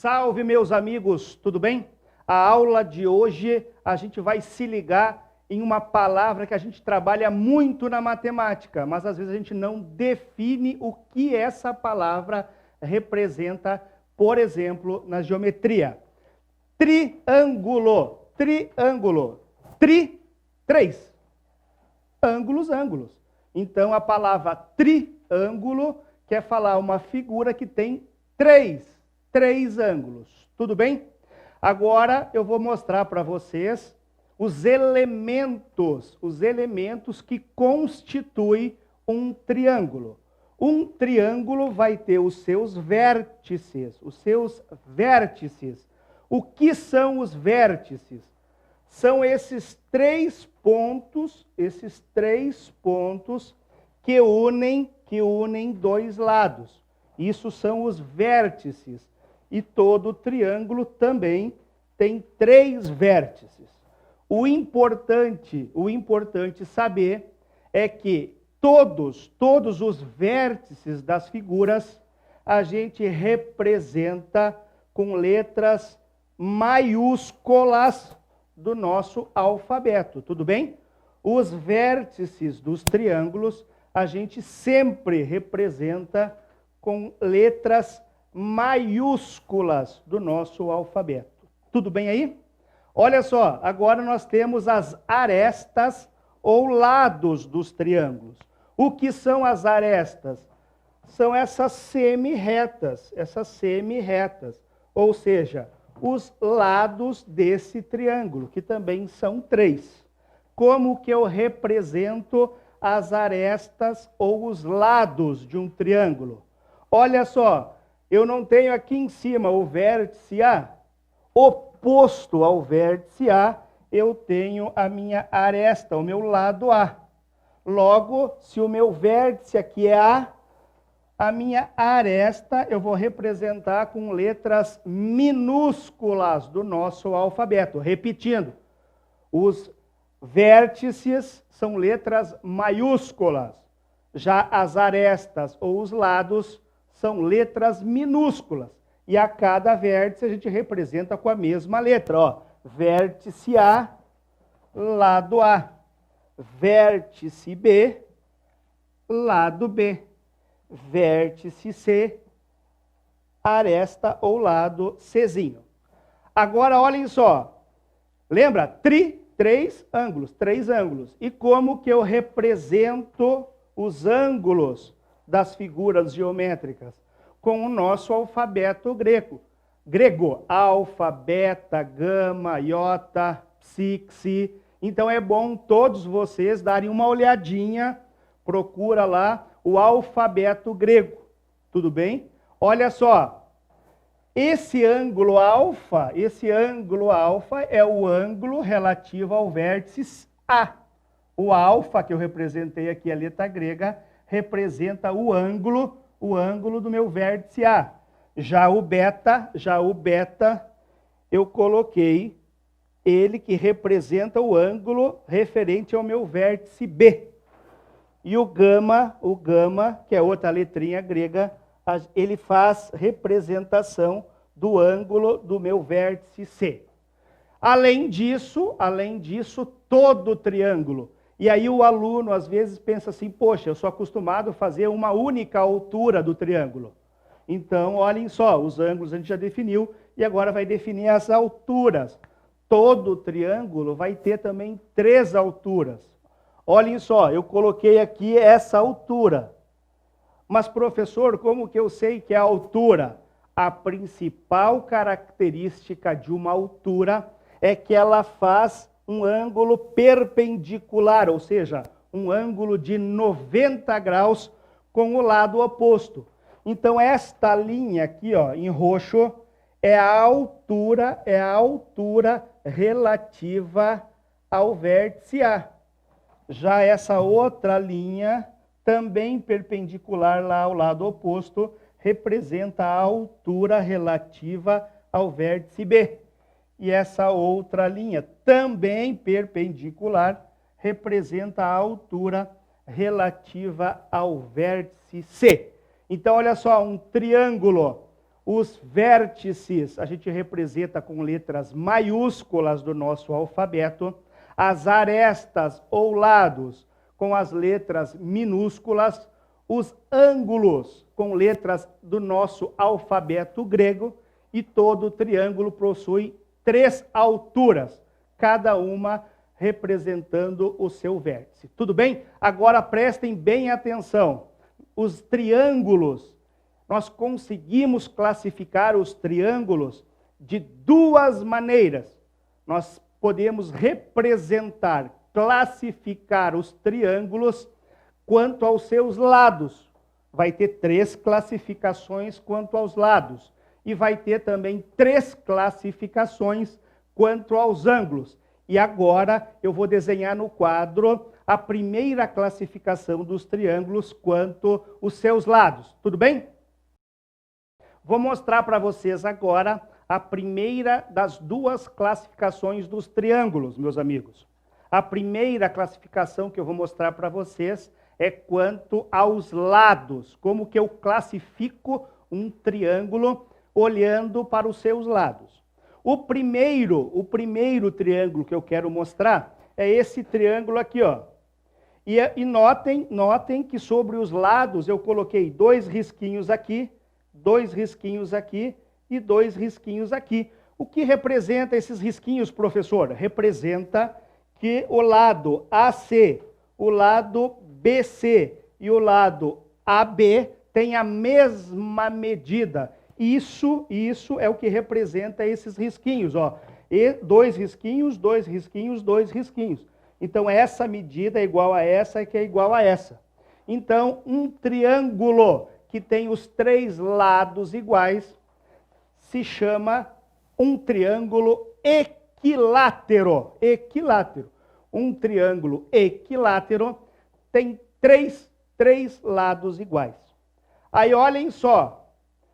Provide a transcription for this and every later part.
Salve, meus amigos, tudo bem? A aula de hoje a gente vai se ligar em uma palavra que a gente trabalha muito na matemática, mas às vezes a gente não define o que essa palavra representa, por exemplo, na geometria. Triângulo, triângulo, três. Ângulos, ângulos. Então a palavra triângulo quer falar uma figura que tem três ângulos. Tudo bem? Agora eu vou mostrar para vocês os elementos que constituem um triângulo. Um triângulo vai ter os seus vértices, O que são os vértices? São esses três pontos que unem dois lados. Isso são os vértices. E todo triângulo também tem três vértices. O importante saber é que todos os vértices das figuras a gente representa com letras maiúsculas do nosso alfabeto, tudo bem? Os vértices dos triângulos a gente sempre representa com letras maiúsculas do nosso alfabeto. Tudo bem aí? Olha só, agora nós temos as arestas ou lados dos triângulos. O que são as arestas? São essas semi-retas, ou seja, os lados desse triângulo, que também são três. Como que eu represento as arestas ou os lados de um triângulo? Olha só, eu não tenho aqui em cima o vértice A. Oposto ao vértice A, eu tenho a minha aresta, o meu lado A. Logo, se o meu vértice aqui é a minha aresta eu vou representar com letras minúsculas do nosso alfabeto. Repetindo, os vértices são letras maiúsculas. Já as arestas ou os lados são letras minúsculas. E a cada vértice a gente representa com a mesma letra. Ó, vértice A, lado A. Vértice B, lado B. Vértice C, aresta ou lado Czinho. Agora, olhem só. Lembra? Três ângulos. E como que eu represento os ângulos das figuras geométricas? Com o nosso alfabeto grego. Alfa, beta, gama, iota, psi, xi. Então é bom todos vocês darem uma olhadinha, procura lá o alfabeto grego. Tudo bem? Olha só. Esse ângulo alfa é o ângulo relativo ao vértice A. O alfa, que eu representei aqui, a letra grega, representa o ângulo do meu vértice A. Já o beta, eu coloquei ele que representa o ângulo referente ao meu vértice B. E o gama, que é outra letrinha grega, ele faz representação do ângulo do meu vértice C. Além disso, todo triângulo. E aí o aluno às vezes pensa assim, poxa, eu sou acostumado a fazer uma única altura do triângulo. Então, olhem só, os ângulos a gente já definiu e agora vai definir as alturas. Todo triângulo vai ter também três alturas. Olhem só, eu coloquei aqui essa altura. Mas, professor, como que eu sei que é a altura? A principal característica de uma altura é que ela faz um ângulo perpendicular, ou seja, um ângulo de 90 graus com o lado oposto. Então, esta linha aqui, ó, em roxo, é a altura relativa ao vértice A. Já essa outra linha, também perpendicular lá ao lado oposto, representa a altura relativa ao vértice B. E essa outra linha, também perpendicular, representa a altura relativa ao vértice C. Então, olha só, um triângulo. Os vértices a gente representa com letras maiúsculas do nosso alfabeto. As arestas ou lados com as letras minúsculas. Os ângulos com letras do nosso alfabeto grego. E todo triângulo possui 3 alturas, cada uma representando o seu vértice. Tudo bem? Agora prestem bem atenção. Os triângulos, nós conseguimos classificar os triângulos de 2 maneiras. Nós podemos representar, classificar os triângulos quanto aos seus lados. Vai ter 3 classificações quanto aos lados. E vai ter também 3 classificações quanto aos ângulos. E agora eu vou desenhar no quadro a primeira classificação dos triângulos quanto os seus lados. Tudo bem? Vou mostrar para vocês agora a primeira das 2 classificações dos triângulos, meus amigos. A primeira classificação que eu vou mostrar para vocês é quanto aos lados. Como que eu classifico um triângulo olhando para os seus lados. O primeiro triângulo que eu quero mostrar é esse triângulo aqui, ó. E notem que sobre os lados eu coloquei 2 risquinhos aqui, 2 risquinhos aqui e 2 risquinhos aqui. O que representa esses risquinhos, professor? Representa que o lado AC, o lado BC e o lado AB têm a mesma medida. Isso é o que representa esses risquinhos, ó. E 2 risquinhos, 2 risquinhos, 2 risquinhos. Então, essa medida é igual a essa, que é igual a essa. Então, um triângulo que tem os 3 lados iguais se chama um triângulo equilátero. Equilátero. Um triângulo equilátero tem 3 lados iguais. Aí, olhem só.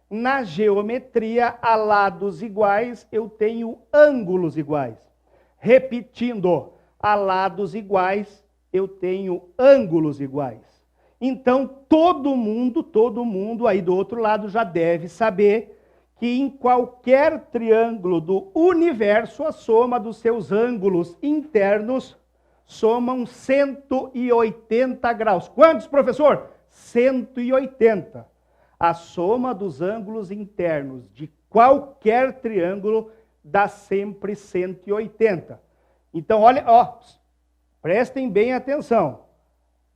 Na geometria, a lados iguais, eu tenho ângulos iguais. Repetindo, a lados iguais, eu tenho ângulos iguais. Então, todo mundo aí do outro lado já deve saber que em qualquer triângulo do universo, a soma dos seus ângulos internos somam 180 graus. Quantos, professor? 180. A soma dos ângulos internos de qualquer triângulo dá sempre 180. Então, olha, ó, prestem bem atenção.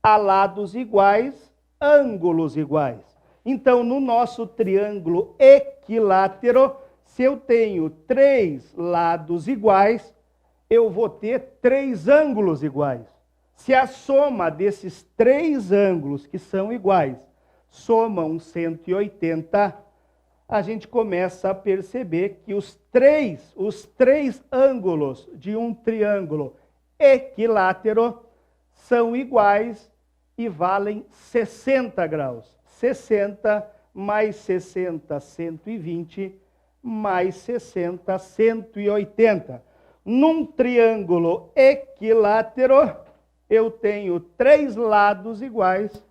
A lados iguais, ângulos iguais. Então, no nosso triângulo equilátero, se eu tenho 3 lados iguais, eu vou ter 3 ângulos iguais. Se a soma desses 3 ângulos que são iguais somam 180, a gente começa a perceber que os três ângulos de um triângulo equilátero são iguais e valem 60 graus. 60 mais 60, 120, mais 60, 180. Num triângulo equilátero, eu tenho 3 lados iguais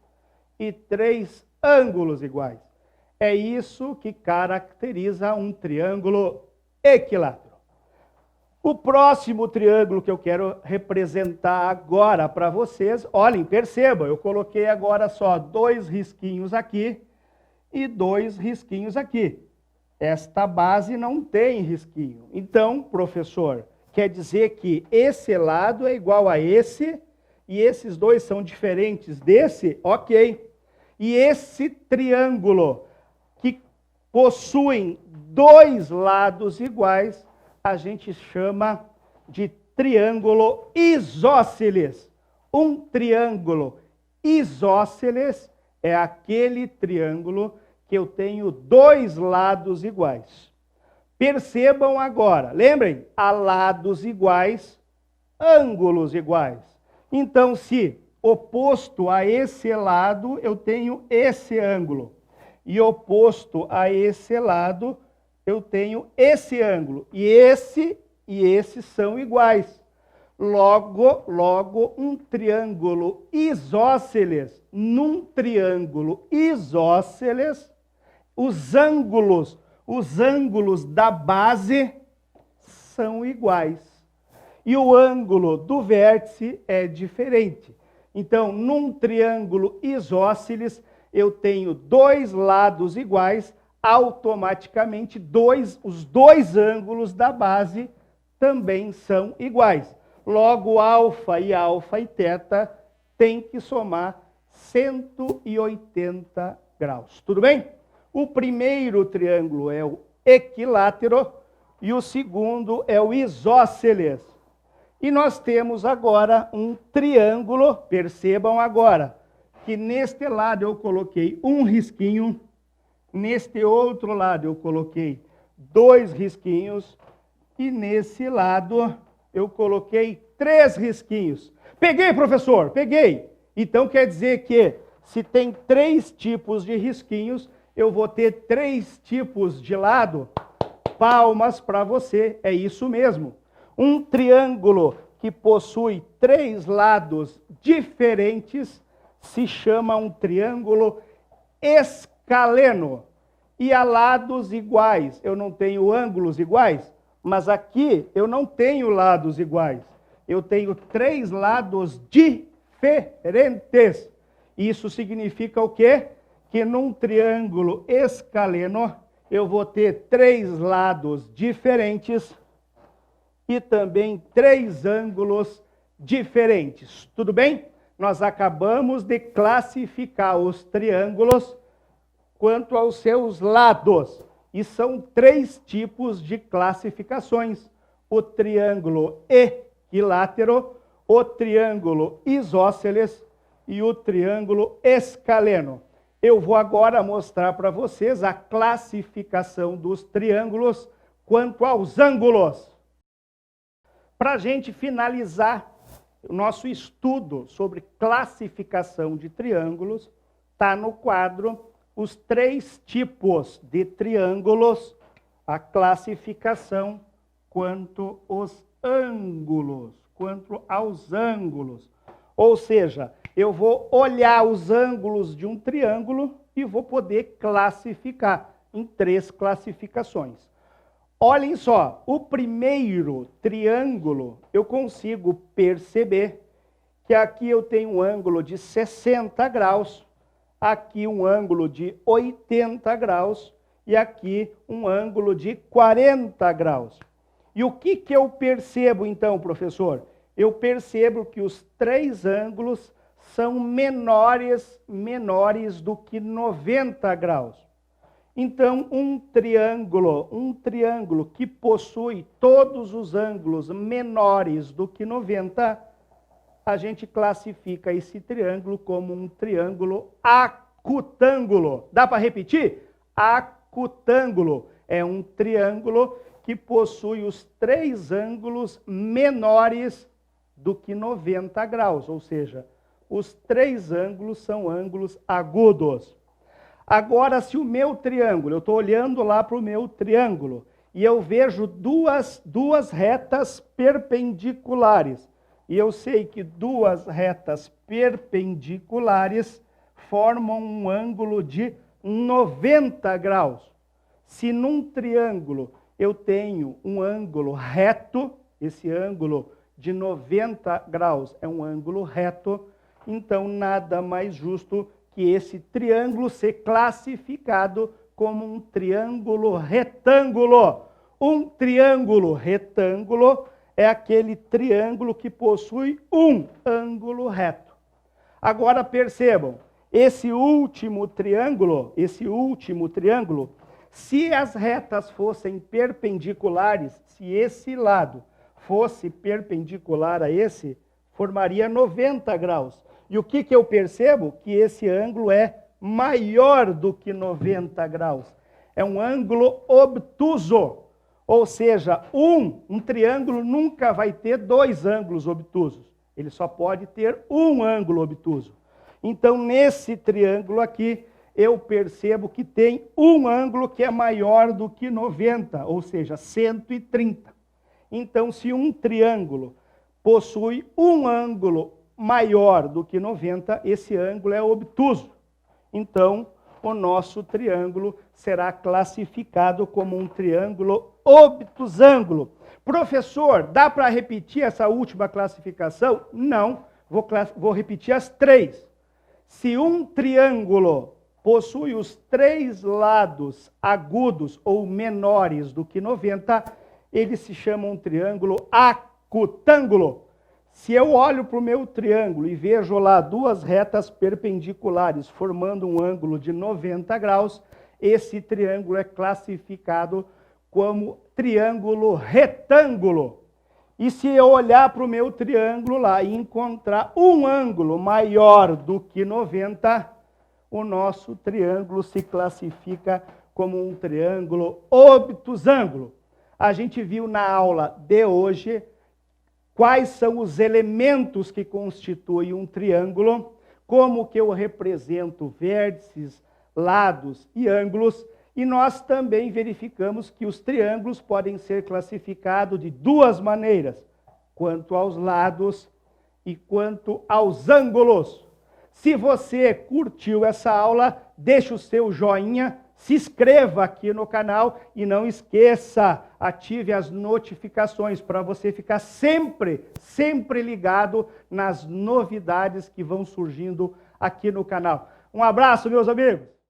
e 3 ângulos iguais. É isso que caracteriza um triângulo equilátero. O próximo triângulo que eu quero representar agora para vocês, olhem, percebam, eu coloquei agora só 2 risquinhos aqui e 2 risquinhos aqui. Esta base não tem risquinho. Então, professor, quer dizer que esse lado é igual a esse e esses 2 são diferentes desse? Ok. E esse triângulo que possuem 2 lados iguais, a gente chama de triângulo isósceles. Um triângulo isósceles é aquele triângulo que eu tenho 2 lados iguais. Percebam agora, lembrem, a lados iguais, ângulos iguais. Então, se oposto a esse lado, eu tenho esse ângulo. E oposto a esse lado, eu tenho esse ângulo. E esse são iguais. Logo, um triângulo isósceles. Num triângulo isósceles, os ângulos os ângulos da base são iguais. E o ângulo do vértice é diferente. Então, num triângulo isósceles, eu tenho dois lados iguais, automaticamente os dois ângulos da base também são iguais. Logo, alfa e teta têm que somar 180 graus. Tudo bem? O primeiro triângulo é o equilátero e o segundo é o isósceles. E nós temos agora um triângulo, percebam agora, que neste lado eu coloquei um risquinho, neste outro lado eu coloquei dois risquinhos, e nesse lado eu coloquei 3 risquinhos. Peguei, professor? Peguei. Então quer dizer que se tem 3 tipos de risquinhos, eu vou ter 3 tipos de lado. Palmas para você, é isso mesmo. Um triângulo que possui 3 lados diferentes se chama um triângulo escaleno. E a lados iguais, eu não tenho ângulos iguais, mas aqui eu não tenho lados iguais. Eu tenho 3 lados diferentes. Isso significa o quê? Que num triângulo escaleno eu vou ter 3 lados diferentes e também 3 ângulos diferentes. Tudo bem? Nós acabamos de classificar os triângulos quanto aos seus lados. E são 3 tipos de classificações: o triângulo equilátero, o triângulo isósceles e o triângulo escaleno. Eu vou agora mostrar para vocês a classificação dos triângulos quanto aos ângulos. Para a gente finalizar o nosso estudo sobre classificação de triângulos, está no quadro os 3 tipos de triângulos, a classificação quanto aos ângulos. Ou seja, eu vou olhar os ângulos de um triângulo e vou poder classificar em 3 classificações. Olhem só, o primeiro triângulo, eu consigo perceber que aqui eu tenho um ângulo de 60 graus, aqui um ângulo de 80 graus e aqui um ângulo de 40 graus. E o que eu percebo então, professor? Eu percebo que os 3 ângulos são menores do que 90 graus. Então, um triângulo que possui todos os ângulos menores do que 90, a gente classifica esse triângulo como um triângulo acutângulo. Dá para repetir? Acutângulo é um triângulo que possui os 3 ângulos menores do que 90 graus, ou seja, os 3 ângulos são ângulos agudos. Agora, se o meu triângulo, eu estou olhando lá para o meu triângulo, e eu vejo duas retas perpendiculares, e eu sei que 2 retas perpendiculares formam um ângulo de 90 graus. Se num triângulo eu tenho um ângulo reto, esse ângulo de 90 graus é um ângulo reto, então nada mais justo que esse triângulo ser classificado como um triângulo retângulo. Um triângulo retângulo é aquele triângulo que possui um ângulo reto. Agora percebam, esse último triângulo, se as retas fossem perpendiculares, se esse lado fosse perpendicular a esse, formaria 90 graus. E o que eu percebo? Que esse ângulo é maior do que 90 graus. É um ângulo obtuso. Ou seja, um triângulo nunca vai ter 2 ângulos obtusos. Ele só pode ter um ângulo obtuso. Então, nesse triângulo aqui, eu percebo que tem um ângulo que é maior do que 90, ou seja, 130. Então, se um triângulo possui um ângulo maior do que 90, esse ângulo é obtuso. Então, o nosso triângulo será classificado como um triângulo obtusângulo. Professor, dá para repetir essa última classificação? Não, vou repetir as três. Se um triângulo possui os três lados agudos ou menores do que 90, ele se chama um triângulo acutângulo. Se eu olho para o meu triângulo e vejo lá duas retas perpendiculares formando um ângulo de 90 graus, esse triângulo é classificado como triângulo retângulo. E se eu olhar para o meu triângulo lá e encontrar um ângulo maior do que 90, o nosso triângulo se classifica como um triângulo obtusângulo. A gente viu na aula de hoje quais são os elementos que constituem um triângulo, como que eu represento vértices, lados e ângulos, e nós também verificamos que os triângulos podem ser classificados de duas maneiras, quanto aos lados e quanto aos ângulos. Se você curtiu essa aula, deixe o seu joinha, se inscreva aqui no canal e não esqueça, ative as notificações para você ficar sempre ligado nas novidades que vão surgindo aqui no canal. Um abraço, meus amigos!